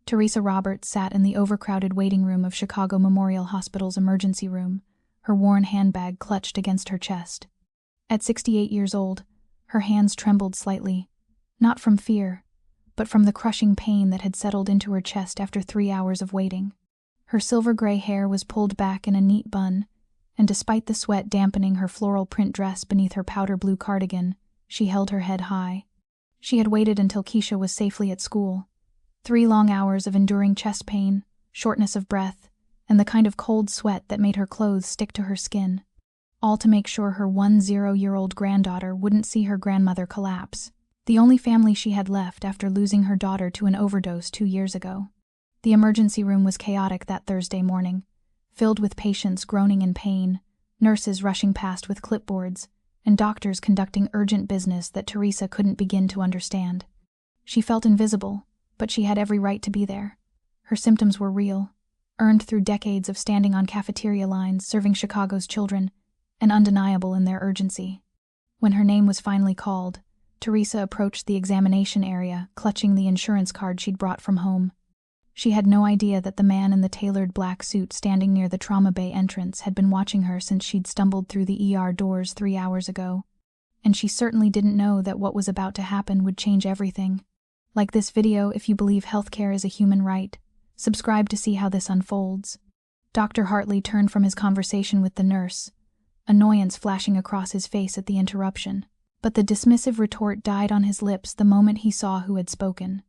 Teresa Roberts sat in the overcrowded waiting room of Chicago Memorial Hospital's emergency room, her worn handbag clutched against her chest. At 68 years old, her hands trembled slightly, not from fear, but from the crushing pain that had settled into her chest after 3 hours of waiting. Her silver-gray hair was pulled back in a neat bun, and despite the sweat dampening her floral print dress beneath her powder blue cardigan, she held her head high. She had waited until Keisha was safely at school. 3 long hours of enduring chest pain, shortness of breath, and the kind of cold sweat that made her clothes stick to her skin, all to make sure her 10-year-old granddaughter wouldn't see her grandmother collapse, the only family she had left after losing her daughter to an overdose 2 years ago. The emergency room was chaotic that Thursday morning, filled with patients groaning in pain, nurses rushing past with clipboards, and doctors conducting urgent business that Teresa couldn't begin to understand. She felt invisible, but she had every right to be there. Her symptoms were real, earned through decades of standing on cafeteria lines serving Chicago's children, and undeniable in their urgency. When her name was finally called, Teresa approached the examination area, clutching the insurance card she'd brought from home. She had no idea that the man in the tailored black suit standing near the trauma bay entrance had been watching her since she'd stumbled through the ER doors 3 hours ago. And she certainly didn't know that what was about to happen would change everything. Like this video if you believe healthcare is a human right. Subscribe to see how this unfolds. Dr. Hartley turned from his conversation with the nurse, annoyance flashing across his face at the interruption. But the dismissive retort died on his lips the moment he saw who had spoken.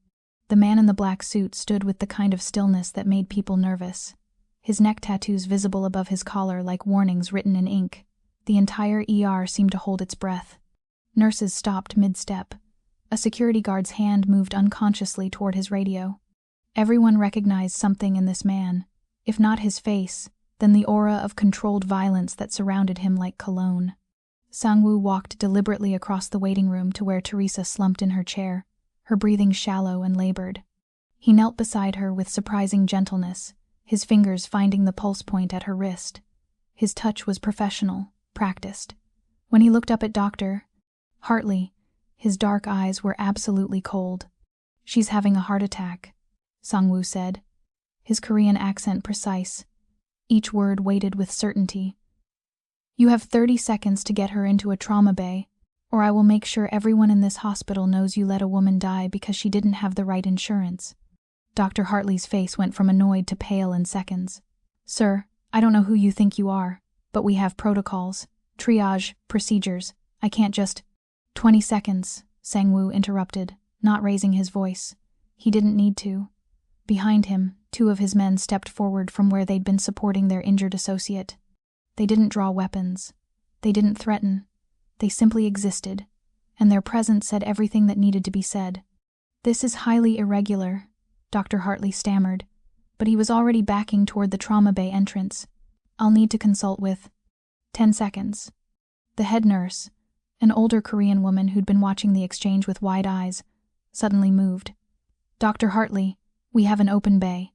The man in the black suit stood with the kind of stillness that made people nervous. His neck tattoos visible above his collar like warnings written in ink. The entire ER seemed to hold its breath. Nurses stopped mid-step. A security guard's hand moved unconsciously toward his radio. Everyone recognized something in this man, if not his face, then the aura of controlled violence that surrounded him like cologne. Sang-woo walked deliberately across the waiting room to where Teresa slumped in her chair, her breathing shallow and labored. He knelt beside her with surprising gentleness, his fingers finding the pulse point at her wrist. His touch was professional, practiced. When he looked up at Dr. Hartley, his dark eyes were absolutely cold. "She's having a heart attack," Sang-woo said, his Korean accent precise, each word weighted with certainty. "You have 30 seconds to get her into a trauma bay, or I will make sure everyone in this hospital knows you let a woman die because she didn't have the right insurance." Dr. Hartley's face went from annoyed to pale in seconds. "Sir, I don't know who you think you are, but we have protocols, triage, procedures. I can't just—" 20 seconds, Sang-woo interrupted, not raising his voice. He didn't need to. Behind him, 2 of his men stepped forward from where they'd been supporting their injured associate. They didn't draw weapons. They didn't threaten. They simply existed, and their presence said everything that needed to be said. "This is highly irregular," Dr. Hartley stammered, but he was already backing toward the trauma bay entrance. "I'll need to consult with—" 10 seconds. The head nurse, an older Korean woman who'd been watching the exchange with wide eyes, suddenly moved. "Dr. Hartley, we have an open bay.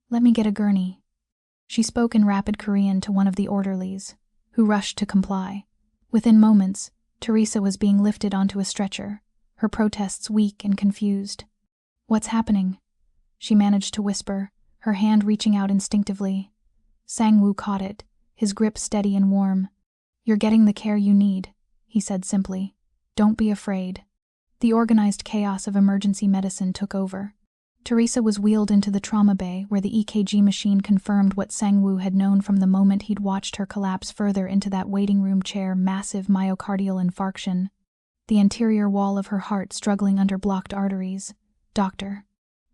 Let me get a gurney." She spoke in rapid Korean to one of the orderlies, who rushed to comply. Within moments, Teresa was being lifted onto a stretcher, her protests weak and confused. "What's happening?" she managed to whisper, her hand reaching out instinctively. Sang-woo caught it, his grip steady and warm. "You're getting the care you need," he said simply. "Don't be afraid." The organized chaos of emergency medicine took over. Teresa was wheeled into the trauma bay where the EKG machine confirmed what Sang-woo had known from the moment he'd watched her collapse further into that waiting room chair, massive myocardial infarction. The anterior wall of her heart struggling under blocked arteries. Dr.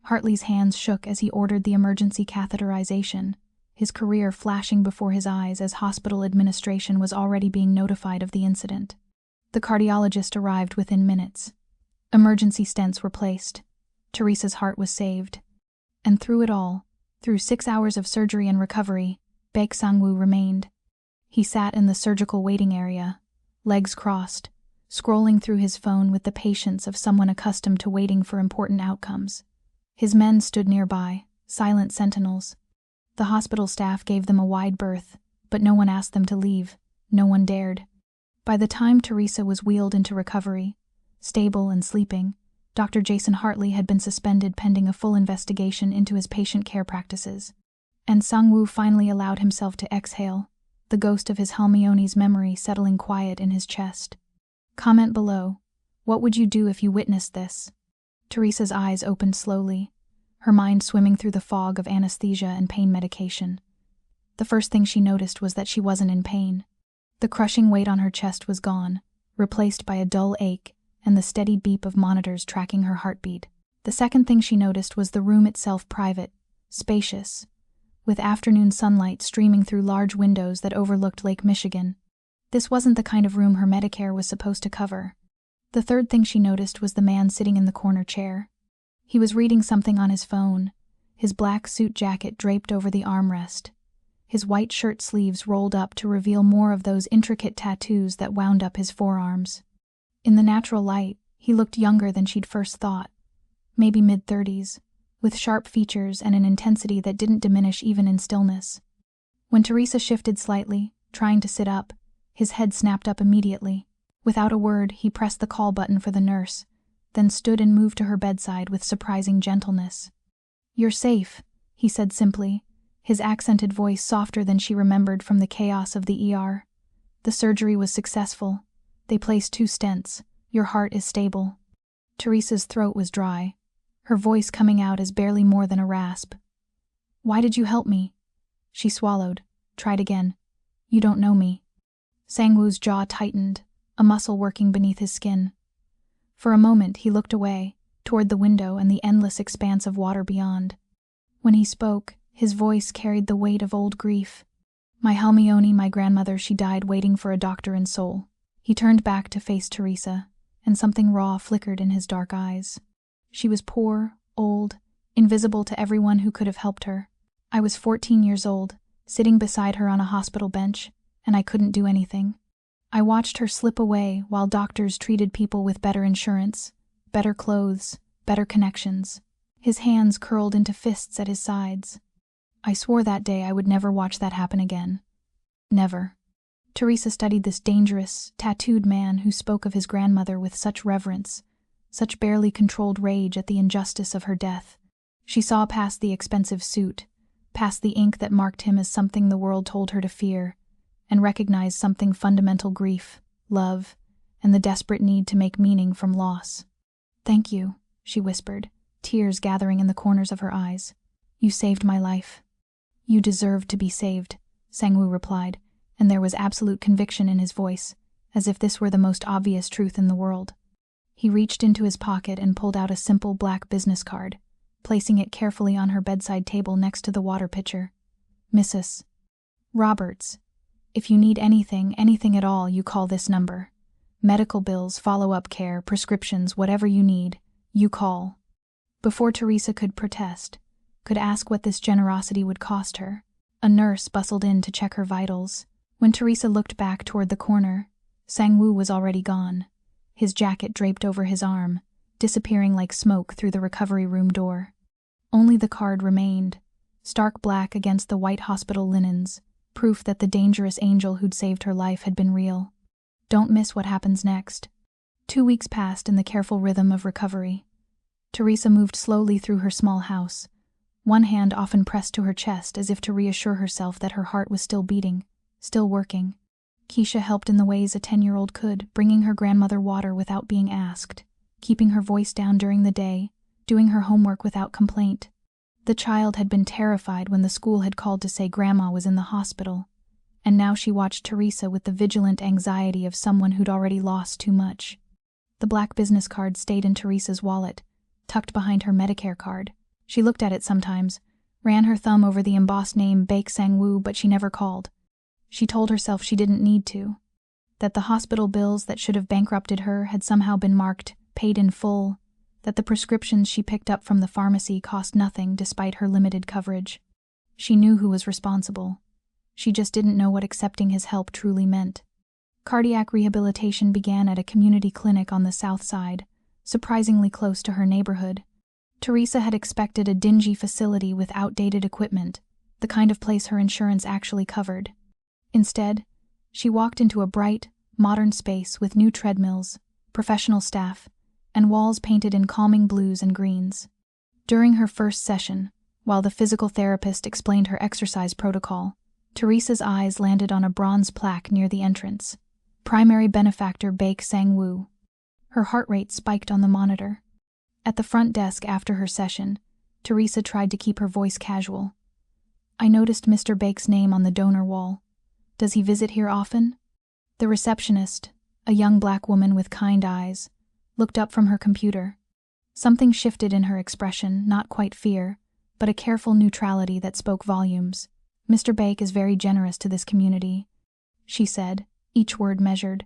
Hartley's hands shook as he ordered the emergency catheterization, his career flashing before his eyes as hospital administration was already being notified of the incident. The cardiologist arrived within minutes. Emergency stents were placed. Teresa's heart was saved. And through it all, through 6 hours of surgery and recovery, Baek Sang-woo remained. He sat in the surgical waiting area, legs crossed, scrolling through his phone with the patience of someone accustomed to waiting for important outcomes. His men stood nearby, silent sentinels. The hospital staff gave them a wide berth, but no one asked them to leave. No one dared. By the time Teresa was wheeled into recovery, stable and sleeping, Dr. Jason Hartley had been suspended pending a full investigation into his patient care practices. And Sang-woo finally allowed himself to exhale, the ghost of his Halmione's memory settling quiet in his chest. Comment below. What would you do if you witnessed this? Teresa's eyes opened slowly, her mind swimming through the fog of anesthesia and pain medication. The first thing she noticed was that she wasn't in pain. The crushing weight on her chest was gone, replaced by a dull ache and the steady beep of monitors tracking her heartbeat. The second thing she noticed was the room itself private, spacious, with afternoon sunlight streaming through large windows that overlooked Lake Michigan. This wasn't the kind of room her Medicare was supposed to cover. The third thing she noticed was the man sitting in the corner chair. He was reading something on his phone, his black suit jacket draped over the armrest, his white shirt sleeves rolled up to reveal more of those intricate tattoos that wound up his forearms. In the natural light, he looked younger than she'd first thought, maybe mid-30s, with sharp features and an intensity that didn't diminish even in stillness. When Teresa shifted slightly, trying to sit up, his head snapped up immediately. Without a word, he pressed the call button for the nurse, then stood and moved to her bedside with surprising gentleness. "You're safe," he said simply, his accented voice softer than she remembered from the chaos of the ER. "The surgery was successful. They placed 2 stents. Your heart is stable." Teresa's throat was dry, her voice coming out as barely more than a rasp. "Why did you help me?" She swallowed, tried again. "You don't know me." Sang-woo's jaw tightened, a muscle working beneath his skin. For a moment he looked away, toward the window and the endless expanse of water beyond. When he spoke, his voice carried the weight of old grief. "My Halmione, my grandmother, she died waiting for a doctor in Seoul." He turned back to face Teresa, and something raw flickered in his dark eyes. "She was poor, old, invisible to everyone who could have helped her. I was 14 years old, sitting beside her on a hospital bench, and I couldn't do anything. I watched her slip away while doctors treated people with better insurance, better clothes, better connections." His hands curled into fists at his sides. "I swore that day I would never watch that happen again. Never." Teresa studied this dangerous, tattooed man who spoke of his grandmother with such reverence, such barely controlled rage at the injustice of her death. She saw past the expensive suit, past the ink that marked him as something the world told her to fear, and recognized something fundamental: grief, love, and the desperate need to make meaning from loss. "Thank you," she whispered, tears gathering in the corners of her eyes. "You saved my life." "You deserved to be saved," Sang-woo replied, and there was absolute conviction in his voice, as if this were the most obvious truth in the world. He reached into his pocket and pulled out a simple black business card, placing it carefully on her bedside table next to the water pitcher. "Mrs. Roberts. If you need anything at all, you call this number. Medical bills, follow-up care, prescriptions, whatever you need, you call." Before Teresa could protest, could ask what this generosity would cost her, a nurse bustled in to check her vitals. When Teresa looked back toward the corner, Sang-woo was already gone, his jacket draped over his arm, disappearing like smoke through the recovery room door. Only the card remained, stark black against the white hospital linens, proof that the dangerous angel who'd saved her life had been real. Don't miss what happens next. 2 weeks passed in the careful rhythm of recovery. Teresa moved slowly through her small house, one hand often pressed to her chest as if to reassure herself that her heart was still beating, still working. Keisha helped in the ways a 10-year-old could, bringing her grandmother water without being asked, keeping her voice down during the day, doing her homework without complaint. The child had been terrified when the school had called to say Grandma was in the hospital, and now she watched Teresa with the vigilant anxiety of someone who'd already lost too much. The black business card stayed in Teresa's wallet, tucked behind her Medicare card. She looked at it sometimes, ran her thumb over the embossed name Baek Sang-woo, but she never called. She told herself she didn't need to, that the hospital bills that should have bankrupted her had somehow been marked paid in full, that the prescriptions she picked up from the pharmacy cost nothing despite her limited coverage. She knew who was responsible. She just didn't know what accepting his help truly meant. Cardiac rehabilitation began at a community clinic on the south side, surprisingly close to her neighborhood. Teresa had expected a dingy facility with outdated equipment, the kind of place her insurance actually covered. Instead, she walked into a bright, modern space with new treadmills, professional staff, and walls painted in calming blues and greens. During her first session, while the physical therapist explained her exercise protocol, Teresa's eyes landed on a bronze plaque near the entrance. Primary benefactor Baek Sang-woo. Her heart rate spiked on the monitor. At the front desk after her session, Teresa tried to keep her voice casual. I noticed Mr. Baek's name on the donor wall. Does he visit here often? The receptionist, a young black woman with kind eyes, looked up from her computer. Something shifted in her expression, not quite fear, but a careful neutrality that spoke volumes. Mr. Baek is very generous to this community, she said, each word measured.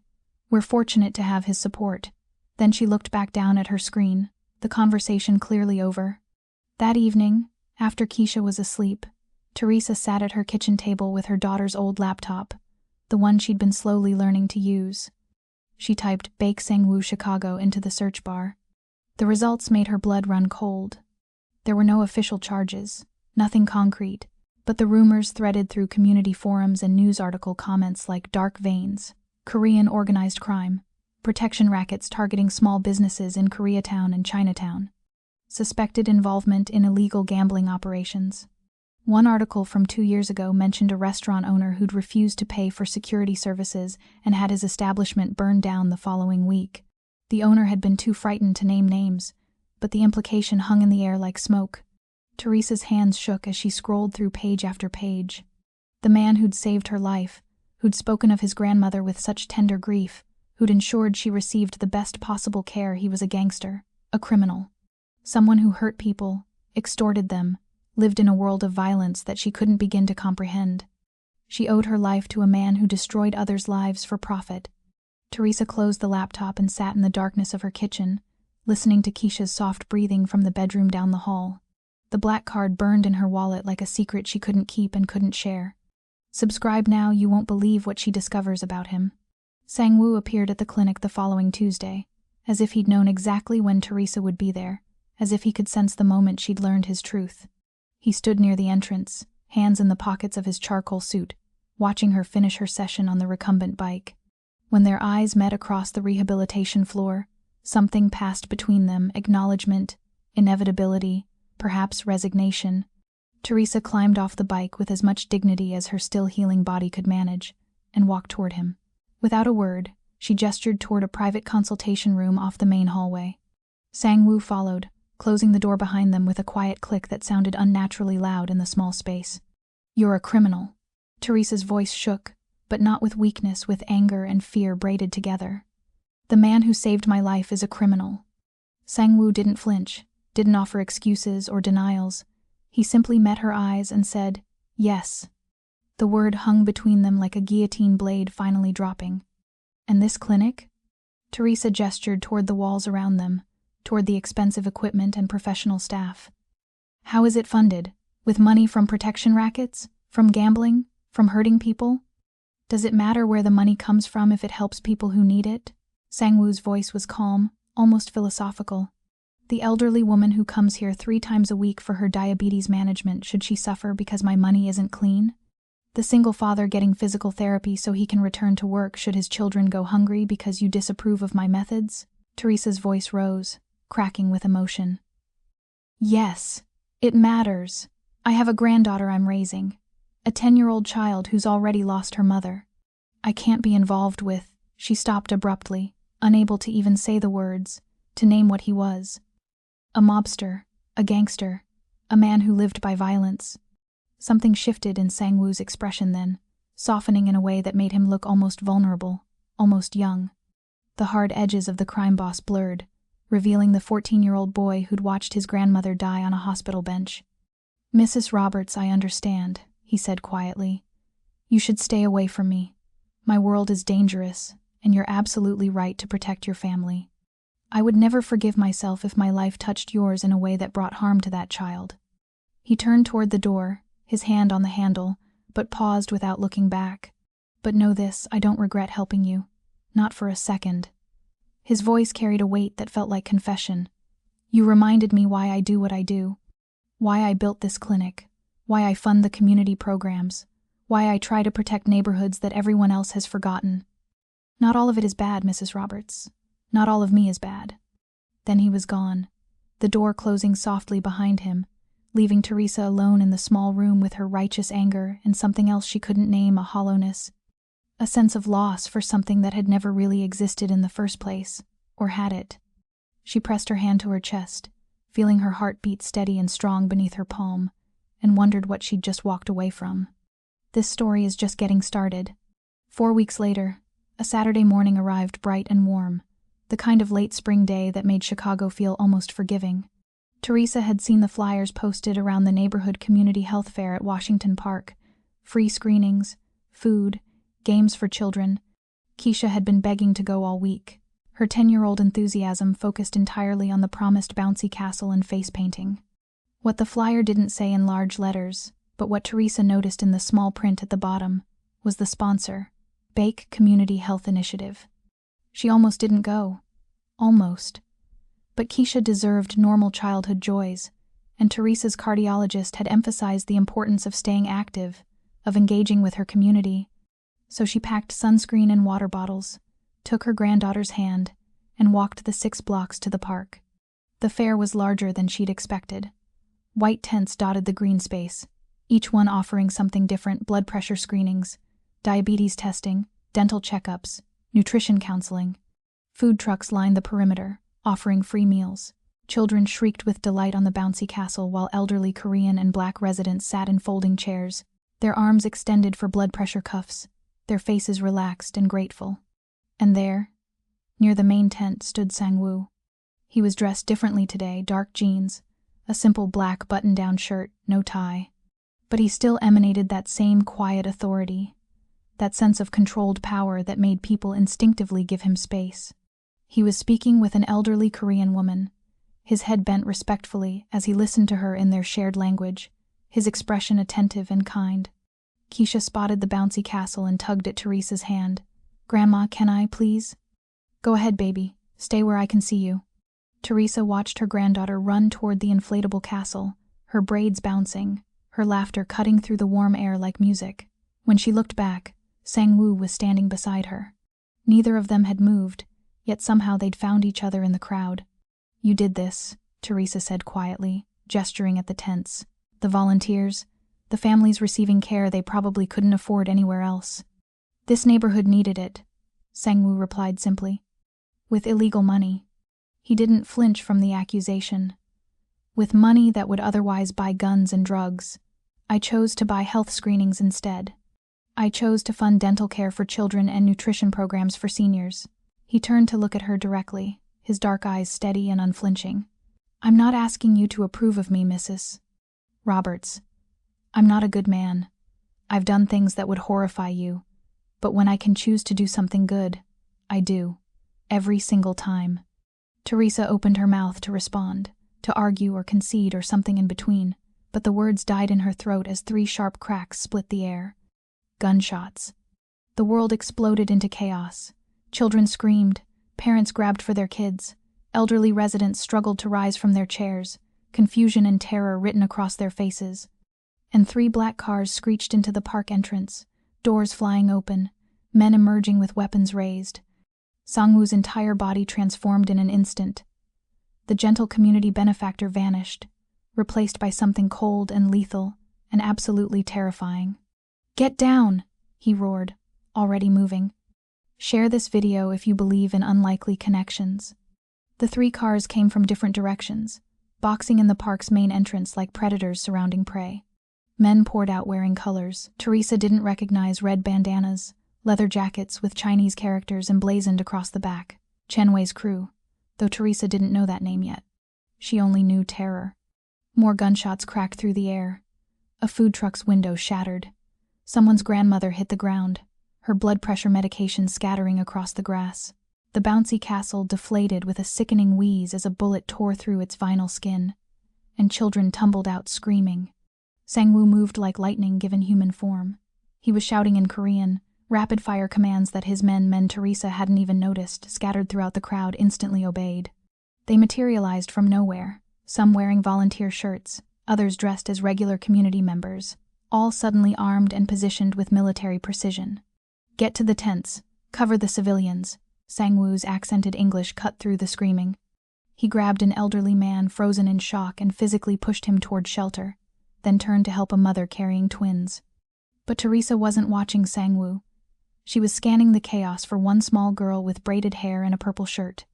We're fortunate to have his support. Then she looked back down at her screen, the conversation clearly over. That evening, after Keisha was asleep, Teresa sat at her kitchen table with her daughter's old laptop, the one she'd been slowly learning to use. She typed Baek Sang-woo Chicago into the search bar. The results made her blood run cold. There were no official charges, nothing concrete, but the rumors threaded through community forums and news article comments like dark veins, Korean organized crime, protection rackets targeting small businesses in Koreatown and Chinatown, suspected involvement in illegal gambling operations. One article from 2 years ago mentioned a restaurant owner who'd refused to pay for security services and had his establishment burned down the following week. The owner had been too frightened to name names, but the implication hung in the air like smoke. Teresa's hands shook as she scrolled through page after page. The man who'd saved her life, who'd spoken of his grandmother with such tender grief, who'd ensured she received the best possible care, he was a gangster, a criminal. Someone who hurt people, extorted them, lived in a world of violence that she couldn't begin to comprehend. She owed her life to a man who destroyed others' lives for profit. Teresa closed the laptop and sat in the darkness of her kitchen, listening to Keisha's soft breathing from the bedroom down the hall. The black card burned in her wallet like a secret she couldn't keep and couldn't share. Subscribe now, you won't believe what she discovers about him. Sang-woo appeared at the clinic the following Tuesday, as if he'd known exactly when Teresa would be there, as if he could sense the moment she'd learned his truth. He stood near the entrance, hands in the pockets of his charcoal suit, watching her finish her session on the recumbent bike. When their eyes met across the rehabilitation floor, something passed between them, acknowledgement, inevitability, perhaps resignation. Teresa climbed off the bike with as much dignity as her still healing body could manage, and walked toward him. Without a word, she gestured toward a private consultation room off the main hallway. Sang-woo followed, closing the door behind them with a quiet click that sounded unnaturally loud in the small space. You're a criminal. Teresa's voice shook, but not with weakness, with anger and fear braided together. The man who saved my life is a criminal. Sang-woo didn't flinch, didn't offer excuses or denials. He simply met her eyes and said, yes. The word hung between them like a guillotine blade finally dropping. And this clinic? Teresa gestured toward the walls around them, toward the expensive equipment and professional staff. How is it funded? With money from protection rackets? From gambling? From hurting people? Does it matter where the money comes from if it helps people who need it? Sang-woo's voice was calm, almost philosophical. The elderly woman who comes here 3 times a week for her diabetes management, should she suffer because my money isn't clean? The single father getting physical therapy so he can return to work, should his children go hungry because you disapprove of my methods? Teresa's voice rose, cracking with emotion. Yes, it matters. I have a granddaughter I'm raising, a 10-year-old child who's already lost her mother. I can't be involved with— She stopped abruptly, unable to even say the words, to name what he was. A mobster, a gangster, a man who lived by violence. Something shifted in Sang-woo's expression then, softening in a way that made him look almost vulnerable, almost young. The hard edges of the crime boss blurred, revealing the 14-year-old boy who'd watched his grandmother die on a hospital bench. Mrs. Roberts, I understand, he said quietly. You should stay away from me. My world is dangerous, and you're absolutely right to protect your family. I would never forgive myself if my life touched yours in a way that brought harm to that child. He turned toward the door, his hand on the handle, but paused without looking back. But know this, I don't regret helping you. Not for a second. His voice carried a weight that felt like confession. You reminded me why I do what I do. Why I built this clinic. Why I fund the community programs. Why I try to protect neighborhoods that everyone else has forgotten. Not all of it is bad, Mrs. Roberts. Not all of me is bad. Then he was gone, the door closing softly behind him, leaving Teresa alone in the small room with her righteous anger and something else she couldn't name, a hollowness, a sense of loss for something that had never really existed in the first place, or had it? She pressed her hand to her chest, feeling her heart beat steady and strong beneath her palm, and wondered what she'd just walked away from. This story is just getting started. 4 weeks later, a Saturday morning arrived bright and warm, the kind of late spring day that made Chicago feel almost forgiving. Teresa had seen the flyers posted around the neighborhood community health fair at Washington Park. Free screenings, food, games for children. Keisha had been begging to go all week. Her 10-year-old enthusiasm focused entirely on the promised bouncy castle and face painting. What the flyer didn't say in large letters, but what Teresa noticed in the small print at the bottom, was the sponsor, Bake Community Health Initiative. She almost didn't go. Almost. But Keisha deserved normal childhood joys, and Teresa's cardiologist had emphasized the importance of staying active, of engaging with her community. So she packed sunscreen and water bottles, took her granddaughter's hand, and walked the 6 blocks to the park. The fair was larger than she'd expected. White tents dotted the green space, each one offering something different: blood pressure screenings, diabetes testing, dental checkups, nutrition counseling. Food trucks lined the perimeter, offering free meals. Children shrieked with delight on the bouncy castle, while elderly Korean and Black residents sat in folding chairs, their arms extended for blood pressure cuffs, their faces relaxed and grateful. And there, near the main tent, stood Sang-woo. He was dressed differently today: dark jeans, a simple black button-down shirt, no tie. But he still emanated that same quiet authority, that sense of controlled power that made people instinctively give him space. He was speaking with an elderly Korean woman, his head bent respectfully as he listened to her in their shared language, his expression attentive and kind. Keisha spotted the bouncy castle and tugged at Teresa's hand. "Grandma, can I, please?" "Go ahead, baby. Stay where I can see you." Teresa watched her granddaughter run toward the inflatable castle, her braids bouncing, her laughter cutting through the warm air like music. When she looked back, Sang-woo was standing beside her. Neither of them had moved, yet somehow they'd found each other in the crowd. "You did this," Teresa said quietly, gesturing at the tents. "The volunteers, the families receiving care they probably couldn't afford anywhere else." "This neighborhood needed it," Sang-woo replied simply. "With illegal money." He didn't flinch from the accusation. "With money that would otherwise buy guns and drugs. I chose to buy health screenings instead. I chose to fund dental care for children and nutrition programs for seniors." He turned to look at her directly, his dark eyes steady and unflinching. "I'm not asking you to approve of me, Mrs. Roberts. I'm not a good man. I've done things that would horrify you, but when I can choose to do something good, I do. Every single time." Teresa opened her mouth to respond, to argue or concede or something in between, but the words died in her throat as 3 sharp cracks split the air. Gunshots. The world exploded into chaos. Children screamed, parents grabbed for their kids, elderly residents struggled to rise from their chairs, confusion and terror written across their faces. And 3 black cars screeched into the park entrance, doors flying open, men emerging with weapons raised. Sang-woo's entire body transformed in an instant. The gentle community benefactor vanished, replaced by something cold and lethal and absolutely terrifying. "Get down!" he roared, already moving. "Share this video if you believe in unlikely connections." The 3 cars came from different directions, boxing in the park's main entrance like predators surrounding prey. Men poured out wearing colors Teresa didn't recognize: red bandanas, leather jackets with Chinese characters emblazoned across the back. Chen-wei's crew, though Teresa didn't know that name yet. She only knew terror. More gunshots cracked through the air. A food truck's window shattered. Someone's grandmother hit the ground, her blood pressure medication scattering across the grass. The bouncy castle deflated with a sickening wheeze as a bullet tore through its vinyl skin, and children tumbled out screaming. Sang-woo moved like lightning given human form. He was shouting in Korean, rapid-fire commands that his men Teresa hadn't even noticed, scattered throughout the crowd, instantly obeyed. They materialized from nowhere, some wearing volunteer shirts, others dressed as regular community members, all suddenly armed and positioned with military precision. "Get to the tents. Cover the civilians." Sang-woo's accented English cut through the screaming. He grabbed an elderly man frozen in shock and physically pushed him toward shelter, then turned to help a mother carrying twins. But Teresa wasn't watching Sang-woo. She was scanning the chaos for one small girl with braided hair and a purple shirt.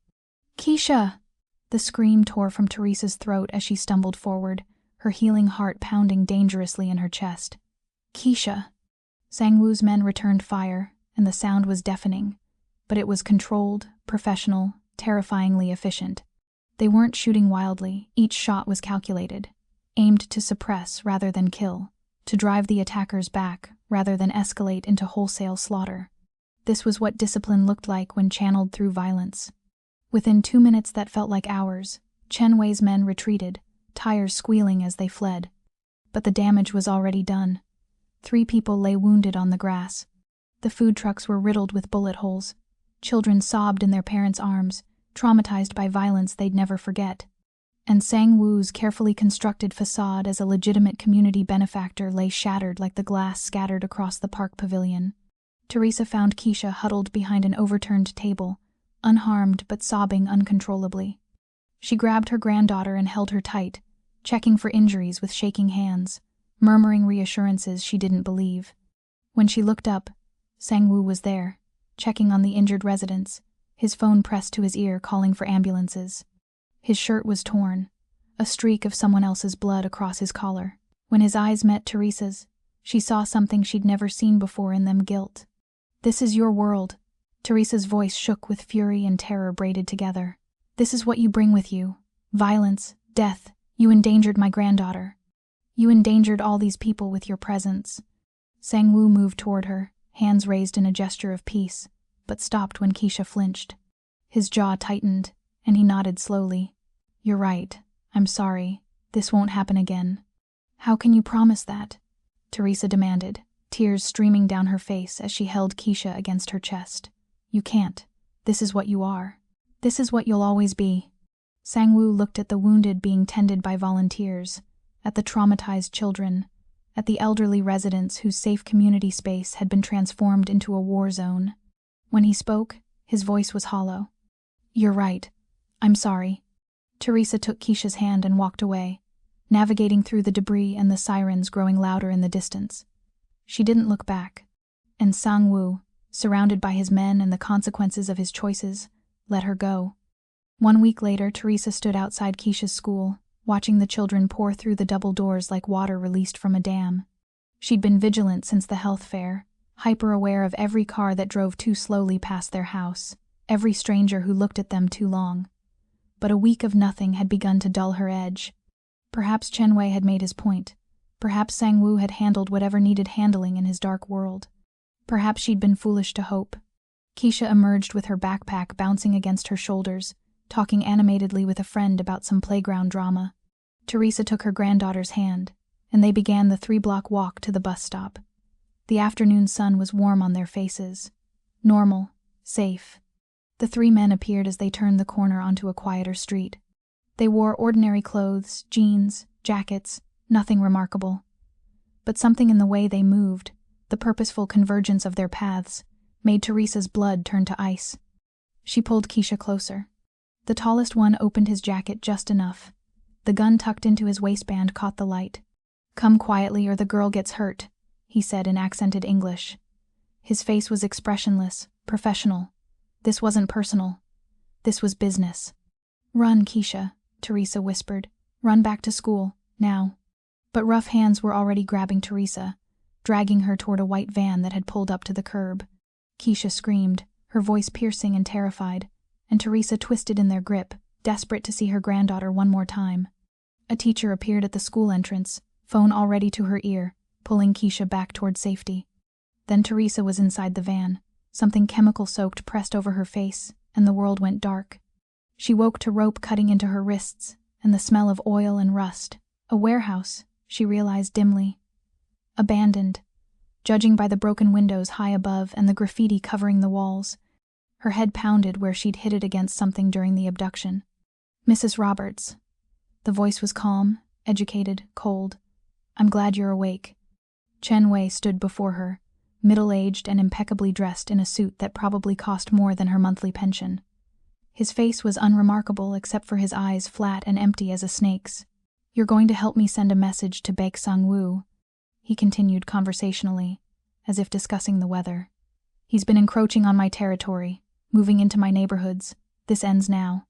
"Keisha!" The scream tore from Teresa's throat as she stumbled forward, her healing heart pounding dangerously in her chest. "Keisha!" Sang-woo's men returned fire, and the sound was deafening, but it was controlled, professional, terrifyingly efficient. They weren't shooting wildly, each shot was calculated, aimed to suppress rather than kill, to drive the attackers back rather than escalate into wholesale slaughter. This was what discipline looked like when channeled through violence. Within 2 minutes that felt like hours, Chen Wei's men retreated, tires squealing as they fled. But the damage was already done. 3 people lay wounded on the grass. The food trucks were riddled with bullet holes. Children sobbed in their parents' arms, traumatized by violence they'd never forget. And Sang-woo's carefully constructed facade as a legitimate community benefactor lay shattered like the glass scattered across the park pavilion. Teresa found Keisha huddled behind an overturned table, unharmed but sobbing uncontrollably. She grabbed her granddaughter and held her tight, checking for injuries with shaking hands, murmuring reassurances she didn't believe. When she looked up, Sang-woo was there, checking on the injured residents, his phone pressed to his ear calling for ambulances. His shirt was torn, a streak of someone else's blood across his collar. When his eyes met Teresa's, she saw something she'd never seen before in them: guilt. "This is your world." Teresa's voice shook with fury and terror braided together. "This is what you bring with you. Violence, death. You endangered my granddaughter. You endangered all these people with your presence." Sang-woo moved toward her, hands raised in a gesture of peace, but stopped when Keisha flinched. His jaw tightened, and he nodded slowly. "You're right. I'm sorry. This won't happen again." "How can you promise that?" Teresa demanded, tears streaming down her face as she held Keisha against her chest. "You can't. This is what you are. This is what you'll always be." Sang-woo looked at the wounded being tended by volunteers, at the traumatized children, at the elderly residents whose safe community space had been transformed into a war zone. When he spoke, his voice was hollow. "You're right. I'm sorry." Teresa took Keisha's hand and walked away, navigating through the debris and the sirens growing louder in the distance. She didn't look back, and Sang-woo, surrounded by his men and the consequences of his choices, let her go. 1 week later, Teresa stood outside Keisha's school, watching the children pour through the double doors like water released from a dam. She'd been vigilant since the health fair, hyper-aware of every car that drove too slowly past their house, every stranger who looked at them too long. But a week of nothing had begun to dull her edge. Perhaps Chen Wei had made his point. Perhaps Sang-woo had handled whatever needed handling in his dark world. Perhaps she'd been foolish to hope. Keisha emerged with her backpack bouncing against her shoulders, talking animatedly with a friend about some playground drama. Teresa took her granddaughter's hand, and they began the 3-block walk to the bus stop. The afternoon sun was warm on their faces. Normal, safe. The 3 men appeared as they turned the corner onto a quieter street. They wore ordinary clothes, jeans, jackets, nothing remarkable. But something in the way they moved, the purposeful convergence of their paths, made Teresa's blood turn to ice. She pulled Keisha closer. The tallest one opened his jacket just enough. The gun tucked into his waistband caught the light. "Come quietly or the girl gets hurt," he said in accented English. His face was expressionless, professional. This wasn't personal. This was business. "Run, Keisha," Teresa whispered. "Run back to school, now." But rough hands were already grabbing Teresa, dragging her toward a white van that had pulled up to the curb. Keisha screamed, her voice piercing and terrified, and Teresa twisted in their grip, desperate to see her granddaughter one more time. A teacher appeared at the school entrance, phone already to her ear, pulling Keisha back toward safety. Then Teresa was inside the van. Something chemical-soaked pressed over her face, and the world went dark. She woke to rope cutting into her wrists, and the smell of oil and rust. A warehouse, she realized dimly. Abandoned, judging by the broken windows high above and the graffiti covering the walls. Her head pounded where she'd hit it against something during the abduction. "Mrs. Roberts." The voice was calm, educated, cold. "I'm glad you're awake." Chen Wei stood before her, middle-aged and impeccably dressed in a suit that probably cost more than her monthly pension. His face was unremarkable except for his eyes flat and empty as a snake's. "You're going to help me send a message to Baek Sang-woo," he continued conversationally, as if discussing the weather. "He's been encroaching on my territory, moving into my neighborhoods. This ends now."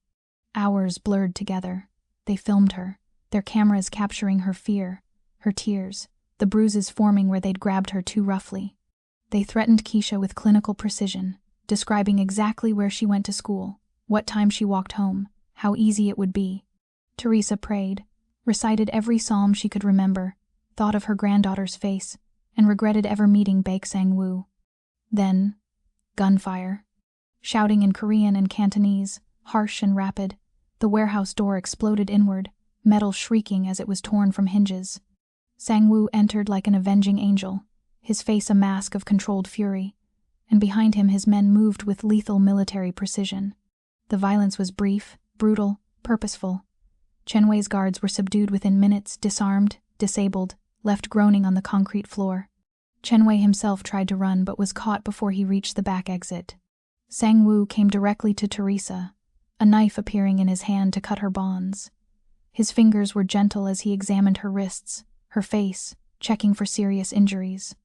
Hours blurred together. They filmed her, their cameras capturing her fear, her tears, the bruises forming where they'd grabbed her too roughly. They threatened Keisha with clinical precision, describing exactly where she went to school, what time she walked home, how easy it would be. Teresa prayed, recited every psalm she could remember, thought of her granddaughter's face, and regretted ever meeting Baek Sang-woo. Then, gunfire. Shouting in Korean and Cantonese, harsh and rapid, the warehouse door exploded inward, metal shrieking as it was torn from hinges. Sang-woo entered like an avenging angel, his face a mask of controlled fury, and behind him his men moved with lethal military precision. The violence was brief, brutal, purposeful. Chenwei's guards were subdued within minutes, disarmed, disabled, left groaning on the concrete floor. Chenwei himself tried to run but was caught before he reached the back exit. Sang-woo came directly to Teresa, a knife appearing in his hand to cut her bonds. His fingers were gentle as he examined her wrists, her face, checking for serious injuries.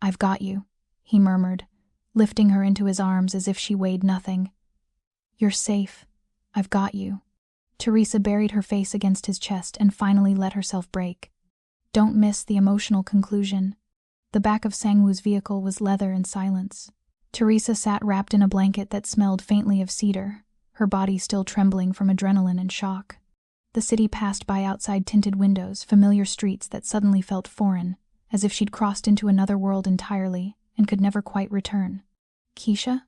"I've got you," he murmured, lifting her into his arms as if she weighed nothing. "You're safe. I've got you." Teresa buried her face against his chest and finally let herself break. Don't miss the emotional conclusion. The back of Sang-woo's vehicle was leather and silence. Teresa sat wrapped in a blanket that smelled faintly of cedar, her body still trembling from adrenaline and shock. The city passed by outside tinted windows, familiar streets that suddenly felt foreign, as if she'd crossed into another world entirely and could never quite return. "Keisha?"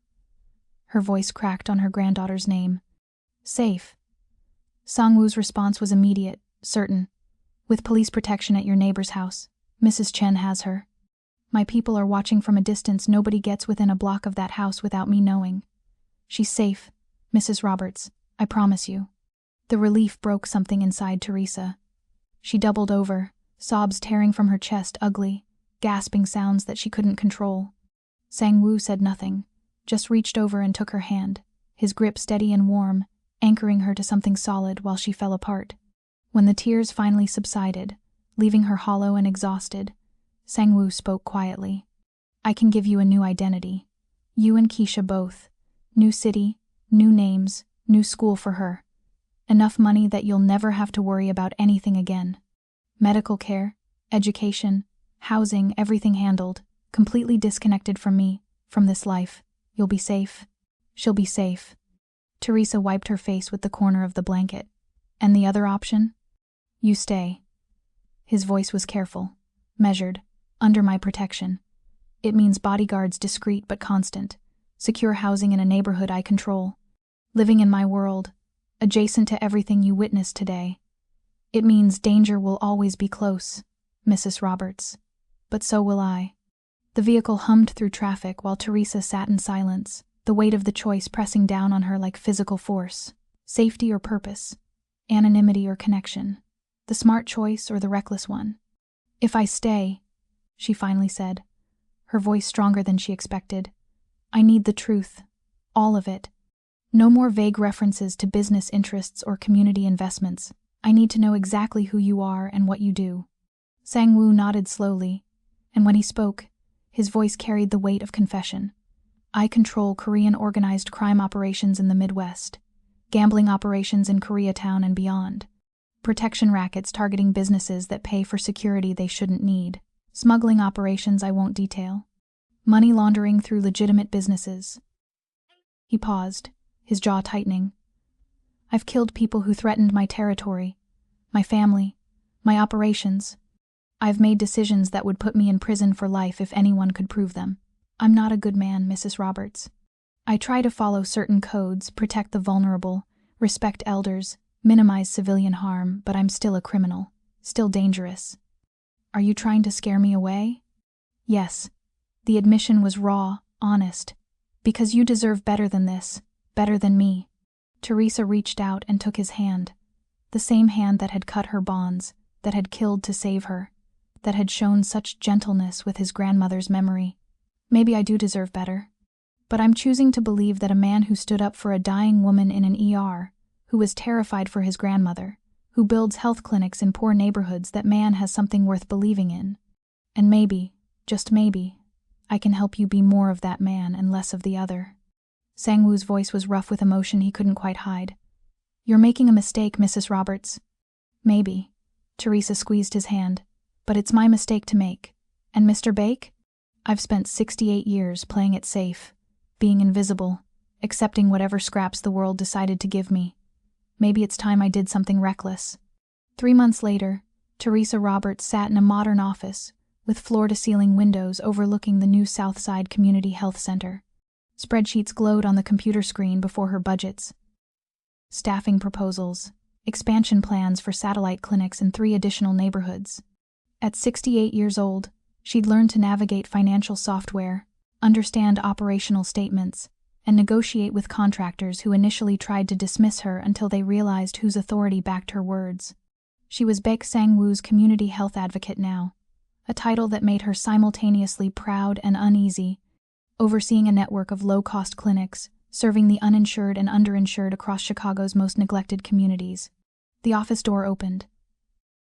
Her voice cracked on her granddaughter's name. "Safe." Sang-woo's response was immediate, certain. "With police protection at your neighbor's house. Mrs. Chen has her. My people are watching from a distance. Nobody gets within a block of that house without me knowing. She's safe, Mrs. Roberts, I promise you." The relief broke something inside Teresa. She doubled over, sobs tearing from her chest, ugly, gasping sounds that she couldn't control. Sang-woo said nothing, just reached over and took her hand, his grip steady and warm, anchoring her to something solid while she fell apart. When the tears finally subsided, leaving her hollow and exhausted, Sang-woo spoke quietly. "I can give you a new identity. You and Keisha both. New city, new names, new school for her. Enough money that you'll never have to worry about anything again. Medical care, education, housing, everything handled, completely disconnected from me, from this life. You'll be safe. She'll be safe." Teresa wiped her face with the corner of the blanket. "And the other option? You stay." His voice was careful, measured, under my protection. It means bodyguards discreet but constant, secure housing in a neighborhood I control, living in my world, adjacent to everything you witnessed today. It means danger will always be close, Mrs. Roberts. But so will I. The vehicle hummed through traffic while Teresa sat in silence, the weight of the choice pressing down on her like physical force. Safety or purpose, anonymity or connection, the smart choice or the reckless one. "If I stay," she finally said, her voice stronger than she expected, "I need the truth, all of it. No more vague references to business interests or community investments. I need to know exactly who you are and what you do." Sang-woo nodded slowly, and when he spoke, his voice carried the weight of confession. "I control Korean organized crime operations in the Midwest, gambling operations in Koreatown and beyond, protection rackets targeting businesses that pay for security they shouldn't need, smuggling operations I won't detail, money laundering through legitimate businesses." He paused, his jaw tightening. "I've killed people who threatened my territory, my family, my operations. I've made decisions that would put me in prison for life if anyone could prove them. I'm not a good man, Mrs. Roberts. I try to follow certain codes, protect the vulnerable, respect elders, minimize civilian harm, but I'm still a criminal, still dangerous." "Are you trying to scare me away?" "Yes." The admission was raw, honest. "Because you deserve better than this, better than me." Teresa reached out and took his hand, the same hand that had cut her bonds, that had killed to save her, that had shown such gentleness with his grandmother's memory. "Maybe I do deserve better. But I'm choosing to believe that a man who stood up for a dying woman in an ER, who was terrified for his grandmother, who builds health clinics in poor neighborhoods, that man has something worth believing in. And maybe, just maybe, I can help you be more of that man and less of the other. Sang-woo's voice was rough with emotion he couldn't quite hide. You're making a mistake, Mrs. Roberts. Maybe. Teresa squeezed his hand. But it's my mistake to make. And Mr. Bake? I've spent 68 years playing it safe, being invisible, accepting whatever scraps the world decided to give me. Maybe it's time I did something reckless. 3 months later, Teresa Roberts sat in a modern office, with floor-to-ceiling windows overlooking the new Southside Community Health Center. Spreadsheets glowed on the computer screen before her budgets. Staffing proposals, expansion plans for satellite clinics in 3 additional neighborhoods. At 68 years old, she'd learned to navigate financial software, understand operational statements, and negotiate with contractors who initially tried to dismiss her until they realized whose authority backed her words. She was Baek Sang-woo's community health advocate now, a title that made her simultaneously proud and uneasy, overseeing a network of low-cost clinics, serving the uninsured and underinsured across Chicago's most neglected communities. The office door opened.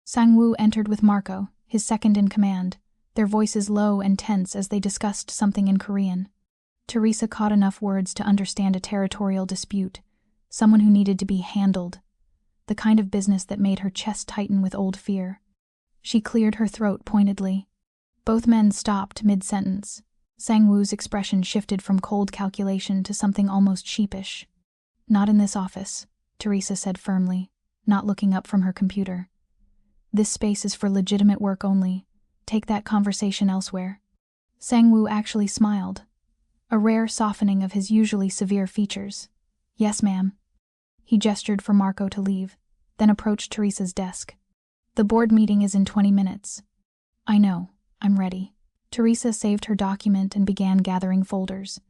Sang-woo entered with Marco, his second in command, their voices low and tense as they discussed something in Korean. Teresa caught enough words to understand a territorial dispute, someone who needed to be handled, the kind of business that made her chest tighten with old fear. She cleared her throat pointedly. Both men stopped mid-sentence. Sang-woo's expression shifted from cold calculation to something almost sheepish. Not in this office, Teresa said firmly, not looking up from her computer. This space is for legitimate work only. Take that conversation elsewhere. Sang-woo actually smiled, a rare softening of his usually severe features. Yes, ma'am. He gestured for Marco to leave, then approached Teresa's desk. The board meeting is in 20 minutes. I know, I'm ready. Teresa saved her document and began gathering folders.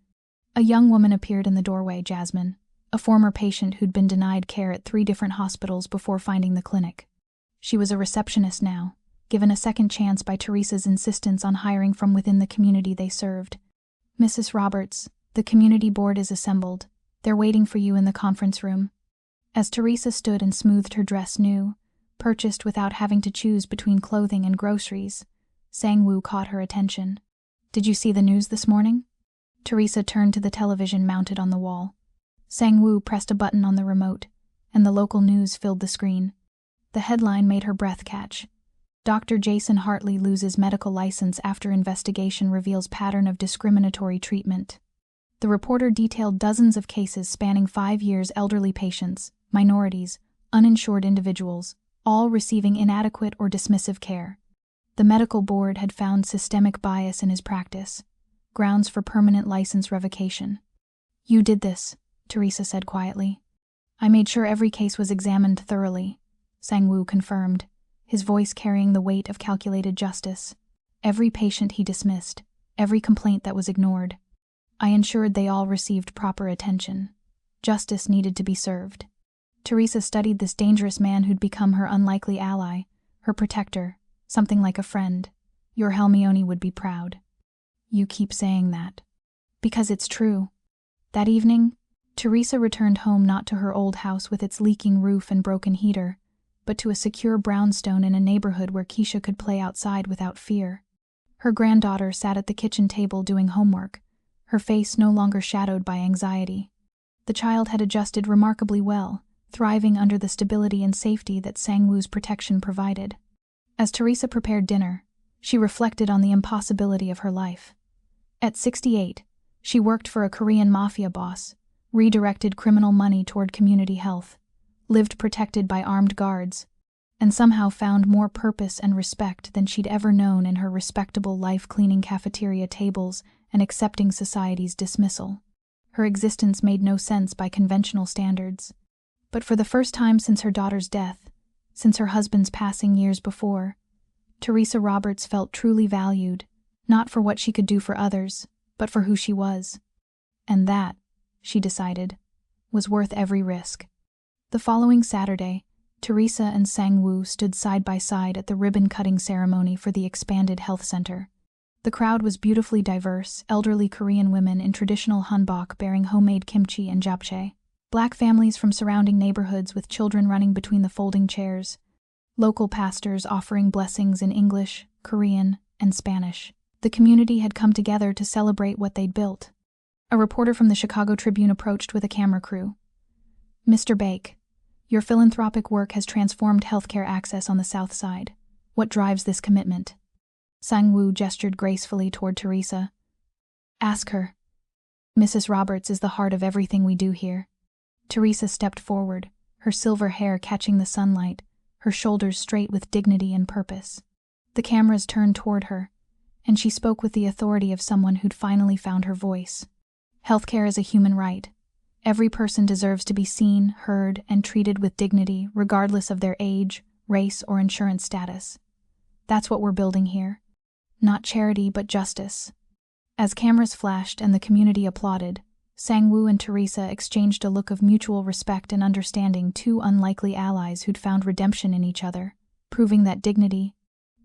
A young woman appeared in the doorway, Jasmine, a former patient who'd been denied care at 3 different hospitals before finding the clinic. She was a receptionist now, given a second chance by Teresa's insistence on hiring from within the community they served. Mrs. Roberts, the community board is assembled. They're waiting for you in the conference room. As Teresa stood and smoothed her dress new, purchased without having to choose between clothing and groceries, Sang-woo caught her attention. Did you see the news this morning? Teresa turned to the television mounted on the wall. Sang-woo pressed a button on the remote, and the local news filled the screen. The headline made her breath catch. Dr. Jason Hartley loses medical license after investigation reveals pattern of discriminatory treatment. The reporter detailed dozens of cases spanning 5 years, elderly patients, minorities, uninsured individuals, all receiving inadequate or dismissive care. The medical board had found systemic bias in his practice, grounds for permanent license revocation. You did this, Teresa said quietly. I made sure every case was examined thoroughly, Sang-woo confirmed, his voice carrying the weight of calculated justice. Every patient he dismissed, every complaint that was ignored. I ensured they all received proper attention. Justice needed to be served. Teresa studied this dangerous man who'd become her unlikely ally, her protector, something like a friend. Your Hermione would be proud. You keep saying that. Because it's true. That evening, Teresa returned home not to her old house with its leaking roof and broken heater, but to a secure brownstone in a neighborhood where Keisha could play outside without fear. Her granddaughter sat at the kitchen table doing homework, her face no longer shadowed by anxiety. The child had adjusted remarkably well, thriving under the stability and safety that Sang-woo's protection provided. As Teresa prepared dinner, she reflected on the impossibility of her life. At 68, she worked for a Korean Mafia boss, redirected criminal money toward community health, lived protected by armed guards, and somehow found more purpose and respect than she'd ever known in her respectable life cleaning cafeteria tables and accepting society's dismissal. Her existence made no sense by conventional standards. But for the first time since her daughter's death, since her husband's passing years before, Teresa Roberts felt truly valued, not for what she could do for others, but for who she was. And that, she decided, was worth every risk. The following Saturday, Teresa and Sang-woo stood side by side at the ribbon-cutting ceremony for the expanded health center. The crowd was beautifully diverse, elderly Korean women in traditional hanbok bearing homemade kimchi and japchae, black families from surrounding neighborhoods with children running between the folding chairs, local pastors offering blessings in English, Korean, and Spanish. The community had come together to celebrate what they'd built. A reporter from the Chicago Tribune approached with a camera crew. "Mr. Bake, your philanthropic work has transformed healthcare access on the South Side. What drives this commitment?" Sang-woo gestured gracefully toward Teresa. "Ask her. Mrs. Roberts is the heart of everything we do here." Teresa stepped forward, her silver hair catching the sunlight, her shoulders straight with dignity and purpose. The cameras turned toward her, and she spoke with the authority of someone who'd finally found her voice. "Healthcare is a human right. Every person deserves to be seen, heard, and treated with dignity, regardless of their age, race, or insurance status. That's what we're building here. Not charity, but justice." As cameras flashed and the community applauded, Sang-woo and Teresa exchanged a look of mutual respect and understanding, two unlikely allies who'd found redemption in each other, proving that dignity,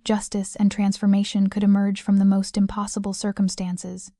justice, and transformation could emerge from the most impossible circumstances.